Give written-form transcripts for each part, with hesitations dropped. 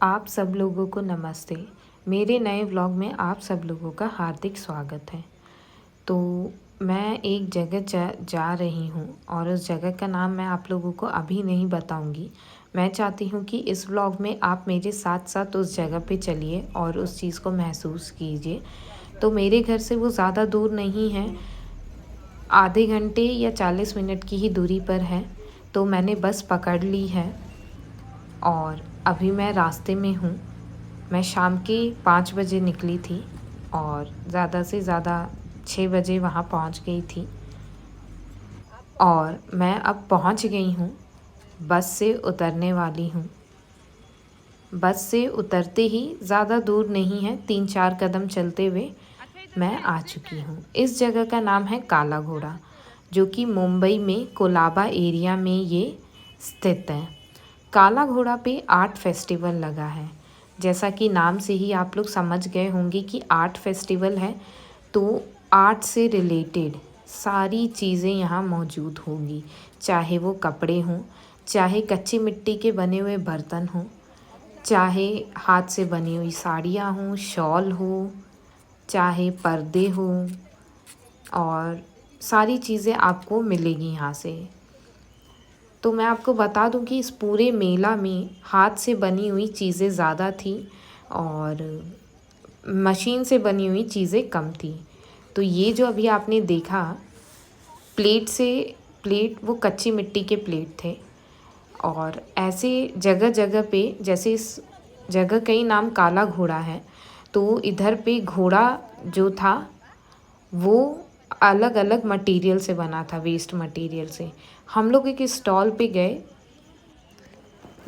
आप सब लोगों को नमस्ते। मेरे नए व्लॉग में आप सब लोगों का हार्दिक स्वागत है। तो मैं एक जगह जा रही हूँ और उस जगह का नाम मैं आप लोगों को अभी नहीं बताऊँगी। मैं चाहती हूँ कि इस व्लॉग में आप मेरे साथ साथ उस जगह पे चलिए और उस चीज़ को महसूस कीजिए। तो मेरे घर से वो ज़्यादा दूर नहीं है, आधे घंटे या 40 मिनट की ही दूरी पर है। तो मैंने बस पकड़ ली है और अभी मैं रास्ते में हूँ। मैं शाम के 5 बजे निकली थी और ज़्यादा से ज़्यादा 6 बजे वहाँ पहुँच गई थी और मैं अब पहुँच गई हूँ। बस से उतरने वाली हूँ। बस से उतरते ही ज़्यादा दूर नहीं है, 3-4 कदम चलते हुए मैं आ चुकी हूँ। इस जगह का नाम है काला घोड़ा, जो कि मुंबई में कोलाबा एरिया में ये स्थित है। काला घोड़ा पे आर्ट फेस्टिवल लगा है। जैसा कि नाम से ही आप लोग समझ गए होंगे कि आर्ट फेस्टिवल है, तो आर्ट से रिलेटेड सारी चीज़ें यहाँ मौजूद होंगी। चाहे वो कपड़े हों, चाहे कच्ची मिट्टी के बने हुए बर्तन हों, चाहे हाथ से बनी हुई साड़ियाँ हों, शॉल हो, चाहे पर्दे हों, और सारी चीज़ें आपको मिलेगी यहाँ से। तो मैं आपको बता दूं कि इस पूरे मेला में हाथ से बनी हुई चीज़ें ज़्यादा थी और मशीन से बनी हुई चीज़ें कम थी। तो ये जो अभी आपने देखा प्लेट, वो कच्ची मिट्टी के प्लेट थे। और ऐसे जगह जगह पे, जैसे इस जगह का ही नाम काला घोड़ा है, तो इधर पे घोड़ा जो था वो अलग अलग मटेरियल से बना था, वेस्ट मटेरियल से। हम लोग एक स्टॉल पे गए।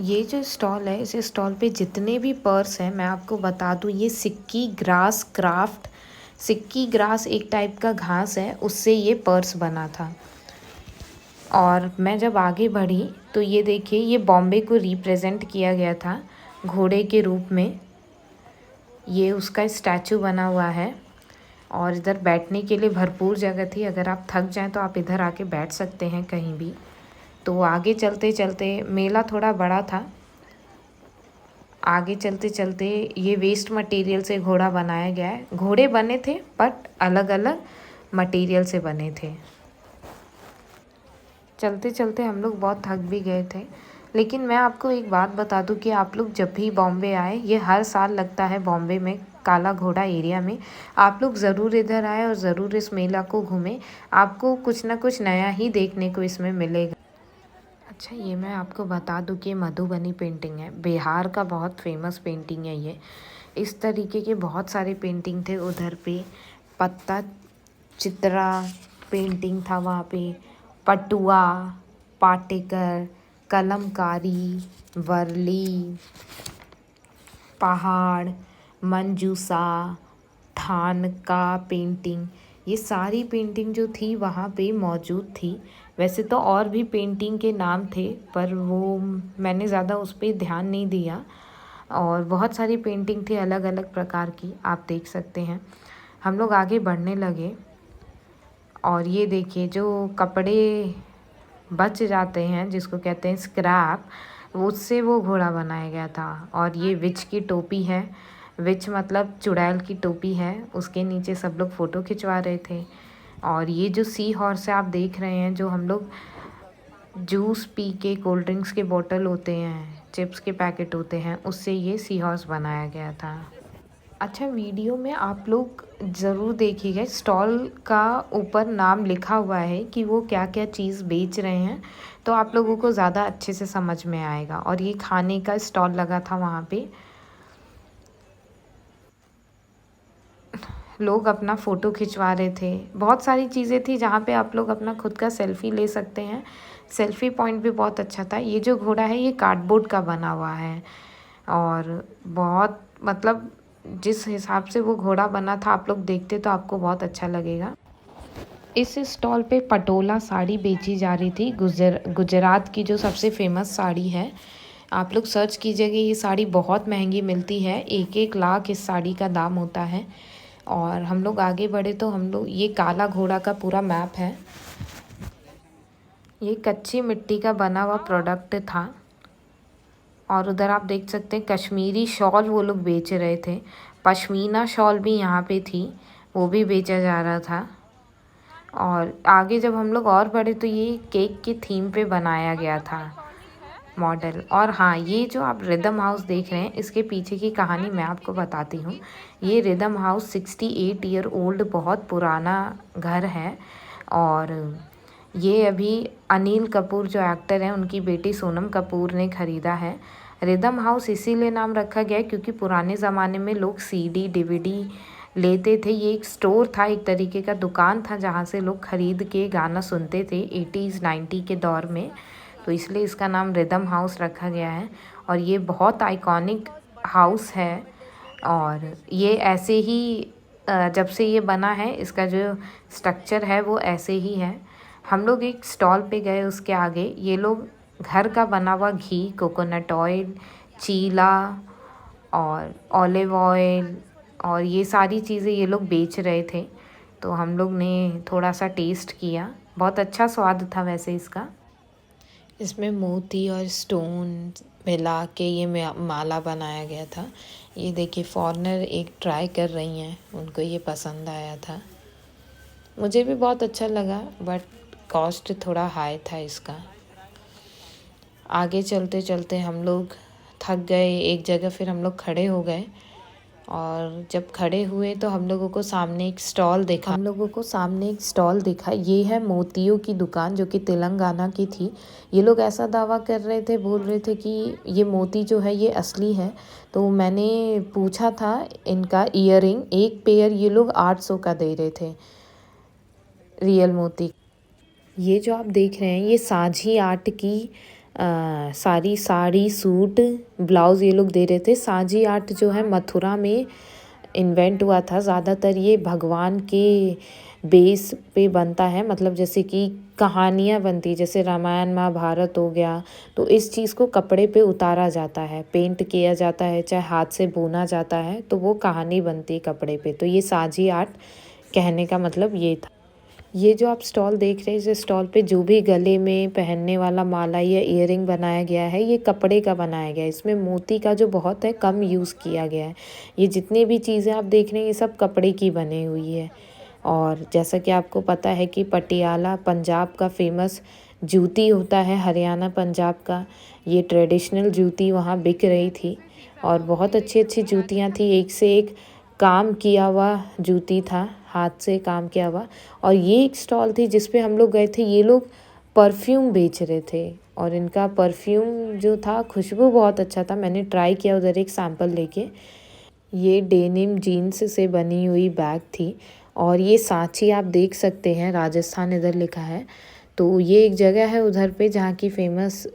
ये जो स्टॉल है, इस स्टॉल पे जितने भी पर्स हैं, मैं आपको बता दूँ, ये सिक्की ग्रास क्राफ्ट, सिक्की ग्रास एक टाइप का घास है, उससे ये पर्स बना था। और मैं जब आगे बढ़ी तो ये देखिए, ये बॉम्बे को रिप्रेजेंट किया गया था घोड़े के रूप में। ये उसका स्टैचू बना हुआ है और इधर बैठने के लिए भरपूर जगह थी। अगर आप थक जाएं तो आप इधर आके बैठ सकते हैं कहीं भी। तो आगे चलते चलते, मेला थोड़ा बड़ा था, आगे चलते चलते ये वेस्ट मटेरियल से घोड़ा बनाया गया है। घोड़े बने थे बट अलग अलग मटेरियल से बने थे। चलते चलते हम लोग बहुत थक भी गए थे। लेकिन मैं आपको एक बात बता दूं कि आप लोग जब भी बॉम्बे आए, ये हर साल लगता है बॉम्बे में, काला घोड़ा एरिया में, आप लोग ज़रूर इधर आए और ज़रूर इस मेला को घूमें। आपको कुछ ना कुछ नया ही देखने को इसमें मिलेगा। अच्छा, ये मैं आपको बता दूं कि मधुबनी पेंटिंग है, बिहार का बहुत फेमस पेंटिंग है ये। इस तरीके के बहुत सारे पेंटिंग थे उधर पे। पत्ता चित्रा पेंटिंग था वहाँ पे, पटुआ, पाटेकर, कलमकारी, वर्ली, पहाड़, मंजूसा, थान का पेंटिंग, ये सारी पेंटिंग जो थी वहाँ पे मौजूद थी। वैसे तो और भी पेंटिंग के नाम थे, पर वो मैंने ज़्यादा उस पर ध्यान नहीं दिया। और बहुत सारी पेंटिंग थी अलग अलग प्रकार की, आप देख सकते हैं। हम लोग आगे बढ़ने लगे और ये देखिए, जो कपड़े बच जाते हैं, जिसको कहते हैं स्क्रैप, उससे वो घोड़ा बनाया गया था। और ये विच की टोपी है, विच मतलब चुड़ैल की टोपी है, उसके नीचे सब लोग फ़ोटो खिंचवा रहे थे। और ये जो सी हॉर्स है आप देख रहे हैं, जो हम लोग जूस पी के, कोल्ड ड्रिंक्स के बोतल होते हैं, चिप्स के पैकेट होते हैं, उससे ये सी हॉर्स बनाया गया था। अच्छा, वीडियो में आप लोग ज़रूर देखिएगा, स्टॉल का ऊपर नाम लिखा हुआ है कि वो क्या क्या चीज़ बेच रहे हैं, तो आप लोगों को ज़्यादा अच्छे से समझ में आएगा। और ये खाने का स्टॉल लगा था वहाँ पे, लोग अपना फ़ोटो खिंचवा रहे थे। बहुत सारी चीज़ें थी जहाँ पे आप लोग अपना खुद का सेल्फ़ी ले सकते हैं। सेल्फ़ी पॉइंट भी बहुत अच्छा था। ये जो घोड़ा है ये कार्डबोर्ड का बना हुआ है और बहुत, मतलब जिस हिसाब से वो घोड़ा बना था, आप लोग देखते तो आपको बहुत अच्छा लगेगा। इस स्टॉल पे पटोला साड़ी बेची जा रही थी, गुजरात की जो सबसे फेमस साड़ी है। आप लोग सर्च कीजिएगा, ये साड़ी बहुत महंगी मिलती है, 1-1 लाख इस साड़ी का दाम होता है। और हम लोग आगे बढ़े तो हम लोग, ये काला घोड़ा का पूरा मैप है। ये कच्ची मिट्टी का बना हुआ प्रोडक्ट था और उधर आप देख सकते हैं कश्मीरी शॉल वो लोग बेच रहे थे। पश्मीना शॉल भी यहाँ पे थी, वो भी बेचा जा रहा था। और आगे जब हम लोग और बढ़े तो ये केक की थीम पे बनाया गया था मॉडल। और हाँ, ये जो आप रिदम हाउस देख रहे हैं, इसके पीछे की कहानी मैं आपको बताती हूँ। ये रिदम हाउस 68 ईयर ओल्ड बहुत पुराना घर है। और ये अभी अनिल कपूर जो एक्टर हैं, उनकी बेटी सोनम कपूर ने ख़रीदा है। रिदम हाउस इसीलिए नाम रखा गया है क्योंकि पुराने ज़माने में लोग सीडी डीवीडी लेते थे। ये एक स्टोर था, एक तरीके का दुकान था जहाँ से लोग ख़रीद के गाना सुनते थे 80s 90 के दौर में। तो इसलिए इसका नाम रिदम हाउस रखा गया है। और ये बहुत आइकॉनिक हाउस है। और ये ऐसे ही जब से ये बना है, इसका जो स्ट्रक्चर है वो ऐसे ही है। हम लोग एक स्टॉल पे गए, उसके आगे ये लोग घर का बना हुआ घी, कोकोनट ऑयल, चीला और ऑलिव ऑयल और ये सारी चीज़ें ये लोग बेच रहे थे। तो हम लोग ने थोड़ा सा टेस्ट किया, बहुत अच्छा स्वाद था वैसे इसका। इसमें मोती और स्टोन मिला के ये माला बनाया गया था। ये देखिए फॉरेनर एक ट्राई कर रही हैं, उनको ये पसंद आया था। मुझे भी बहुत अच्छा लगा, बट कॉस्ट थोड़ा हाई था इसका। आगे चलते चलते हम लोग थक गए एक जगह, फिर हम लोग खड़े हो गए। और जब खड़े हुए तो हम लोगों को सामने एक स्टॉल दिखा। ये है मोतियों की दुकान, जो कि तेलंगाना की थी। ये लोग ऐसा दावा कर रहे थे, बोल रहे थे कि ये मोती जो है ये असली है। तो मैंने पूछा था इनका इयररिंग, एक पेयर ये लोग 800 का दे रहे थे, रियल मोती। ये जो आप देख रहे हैं ये साझी आर्ट की सारी साड़ी, सूट, ब्लाउज़ ये लोग दे रहे थे। साझी आर्ट जो है मथुरा में इन्वेंट हुआ था। ज़्यादातर ये भगवान के बेस पे बनता है, मतलब जैसे कि कहानियाँ बनती, जैसे रामायण महाभारत हो गया, तो इस चीज़ को कपड़े पे उतारा जाता है, पेंट किया जाता है, चाहे हाथ से बुना जाता है, तो वो कहानी बनती है कपड़े पे। तो ये साझी आर्ट कहने का मतलब ये था। ये जो आप स्टॉल देख रहे हैं, इस स्टॉल पे जो भी गले में पहनने वाला माला या ईयरिंग बनाया गया है, ये कपड़े का बनाया गया है। इसमें मोती का जो बहुत है कम यूज़ किया गया है। ये जितनी भी चीज़ें आप देख रहे हैं ये सब कपड़े की बनी हुई है। और जैसा कि आपको पता है कि पटियाला पंजाब का फेमस जूती होता है, हरियाणा पंजाब का। ये ट्रेडिशनल जूती वहाँ बिक रही थी और बहुत अच्छी अच्छी जूतियाँ थी, एक से एक काम किया हुआ जूती था, हाथ से काम किया हुआ। और ये एक स्टॉल थी जिस पे हम लोग गए थे, ये लोग परफ्यूम बेच रहे थे और इनका परफ्यूम जो था खुशबू बहुत अच्छा था। मैंने ट्राई किया उधर एक सैंपल लेके। ये डेनिम जीन्स से बनी हुई बैग थी। और ये सांची आप देख सकते हैं, राजस्थान इधर लिखा है। तो ये एक जगह है उधर पे जहाँ की फेमस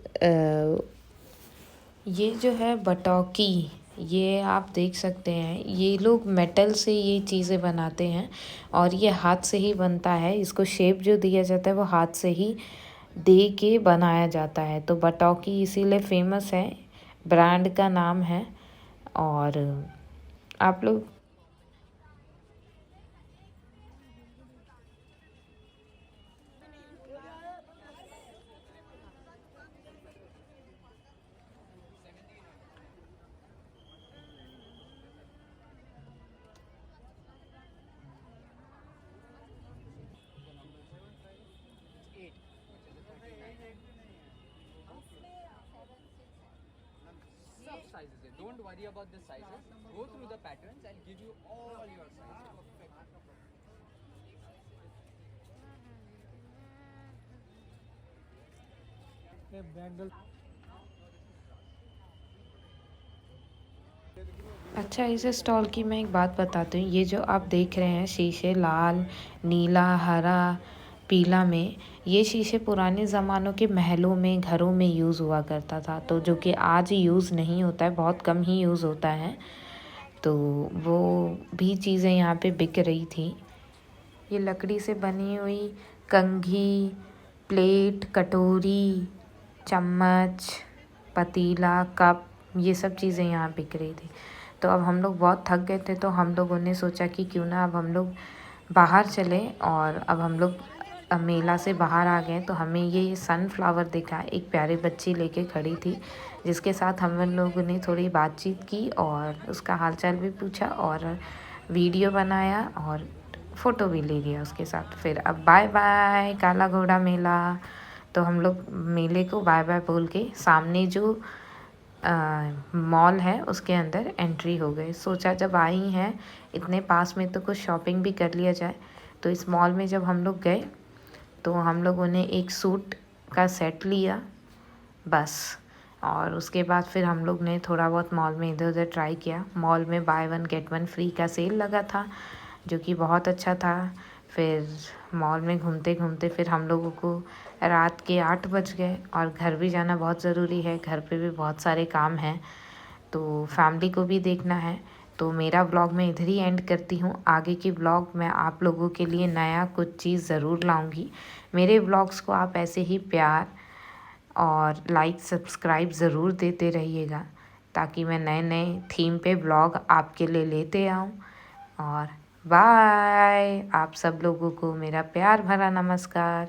ये जो है बटौकी, ये आप देख सकते हैं, ये लोग मेटल से ये चीज़ें बनाते हैं और ये हाथ से ही बनता है। इसको शेप जो दिया जाता है वो हाथ से ही दे के बनाया जाता है। तो बटौकी इसीलिए फेमस है, ब्रांड का नाम है। और आप लोग sizes है. Don't worry about the sizes. Go through the patterns. I'll give you all your sizes. अच्छा, इस स्टॉल की मैं एक बात बताती हूँ। ये जो आप देख रहे हैं शीशे, लाल, नीला, हरा, पीला में, ये शीशे पुराने ज़मानों के महलों में, घरों में यूज़ हुआ करता था। तो जो कि आज यूज़ नहीं होता है, बहुत कम ही यूज़ होता है। तो वो भी चीज़ें यहाँ पे बिक रही थी। ये लकड़ी से बनी हुई कंघी, प्लेट, कटोरी, चम्मच, पतीला, कप, ये सब चीज़ें यहाँ बिक रही थी। तो अब हम लोग बहुत थक गए थे, तो हम लोगों ने सोचा कि क्यों ना अब हम लोग बाहर चलें और अब हम लोग मेला से बाहर आ गए तो हमें ये सनफ्लावर दिखा। एक प्यारी बच्ची लेके खड़ी थी जिसके साथ हम लोगों ने थोड़ी बातचीत की और उसका हालचाल भी पूछा और वीडियो बनाया और फ़ोटो भी ले लिया उसके साथ। फिर अब बाय बाय काला घोड़ा मेला। तो हम लोग मेले को बाय बाय बोल के सामने जो मॉल है उसके अंदर एंट्री हो गए। सोचा जब आई हैं इतने पास में तो कुछ शॉपिंग भी कर लिया जाए। तो इस मॉल में जब हम लोग गए तो हम लोगों ने एक सूट का सेट लिया बस। और उसके बाद फिर हम लोग ने थोड़ा बहुत मॉल में इधर उधर ट्राई किया। मॉल में बाय 1 गेट 1 फ्री का सेल लगा था जो कि बहुत अच्छा था। फिर मॉल में घूमते घूमते फिर हम लोगों को रात के 8 बज गए और घर भी जाना बहुत ज़रूरी है। घर पे भी बहुत सारे काम हैं तो फैमिली को भी देखना है। तो मेरा व्लॉग मैं इधर ही एंड करती हूँ। आगे की व्लॉग मैं आप लोगों के लिए नया कुछ चीज़ ज़रूर लाऊंगी। मेरे व्लॉग्स को आप ऐसे ही प्यार और लाइक सब्सक्राइब ज़रूर देते रहिएगा ताकि मैं नए नए थीम पे व्लॉग आपके लिए लेते आऊँ। और बाय, आप सब लोगों को मेरा प्यार भरा नमस्कार।